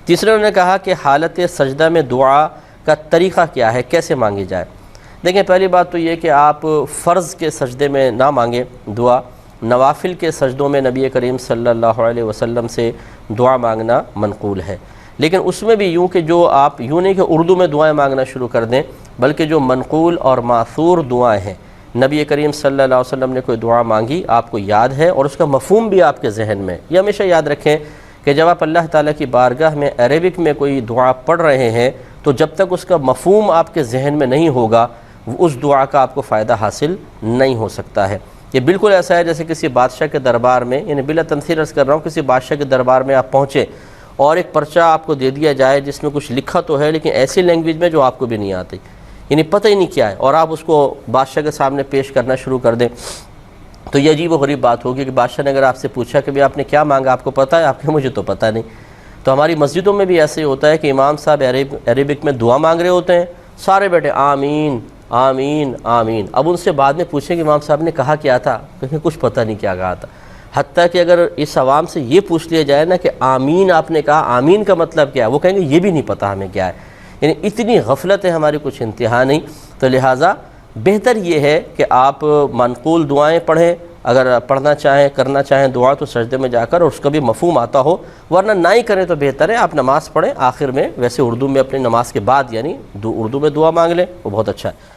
تیسرے انہوں نے کہا کہ حالت سجدہ میں دعا کا طریقہ کیا ہے، کیسے مانگی جائے؟ دیکھیں، پہلی بات تو یہ کہ آپ فرض کے سجدے میں نہ مانگیں دعا، نوافل کے سجدوں میں نبی کریم صلی اللہ علیہ وسلم سے دعا مانگنا منقول ہے، لیکن اس میں بھی یوں کہ جو آپ یوں نہیں کہ اردو میں دعائیں مانگنا شروع کر دیں، بلکہ جو منقول اور ماثور دعائیں ہیں، نبی کریم صلی اللہ علیہ وسلم نے کوئی دعا مانگی، آپ کو یاد ہے اور اس کا مفہوم بھی آپ کے ذہن میں، یہ ہمیشہ یاد رکھیں کہ جب آپ اللہ تعالیٰ کی بارگاہ میں عربک میں کوئی دعا پڑھ رہے ہیں تو جب تک اس کا مفہوم آپ کے ذہن میں نہیں ہوگا اس دعا کا آپ کو فائدہ حاصل نہیں ہو سکتا ہے۔ یہ بالکل ایسا ہے جیسے کسی بادشاہ کے دربار میں، یعنی بلا تنصیر عرض کر رہا ہوں، کسی بادشاہ کے دربار میں آپ پہنچے اور ایک پرچہ آپ کو دے دیا جائے جس میں کچھ لکھا تو ہے لیکن ایسی لینگویج میں جو آپ کو بھی نہیں آتی، یعنی پتہ ہی نہیں کیا ہے، اور آپ اس کو بادشاہ کے سامنے پیش کرنا شروع کر دیں، تو یہ عجیب و غریب بات ہوگی کہ بادشاہ نے اگر آپ سے پوچھا کہ آپ نے کیا مانگا، آپ کو پتہ ہے؟ آپ کہ مجھے تو پتہ نہیں۔ تو ہماری مسجدوں میں بھی ایسے ہی ہوتا ہے کہ امام صاحب عربک میں دعا مانگ رہے ہوتے ہیں، سارے بیٹھے آمین آمین آمین، اب ان سے بعد میں پوچھیں کہ امام صاحب نے کہا کیا تھا، کیونکہ کچھ پتہ نہیں کیا کہا تھا۔ حتیٰ کہ اگر اس عوام سے یہ پوچھ لیا جائے نا کہ آمین آپ نے کہا، آمین کا مطلب کیا ہے، وہ کہیں گے یہ بھی نہیں پتہ ہمیں کیا ہے، یعنی اتنی غفلت ہے ہماری کچھ انتہا نہیں۔ تو لہٰذا بہتر یہ ہے کہ آپ منقول دعائیں پڑھیں، اگر پڑھنا چاہیں کرنا چاہیں دعا تو سجدے میں جا کر اور اس کا بھی مفہوم آتا ہو، ورنہ نہ ہی کریں تو بہتر ہے آپ نماز پڑھیں، آخر میں ویسے اردو میں اپنی نماز کے بعد یعنی اردو میں دعا مانگ لیں، وہ بہت اچھا ہے۔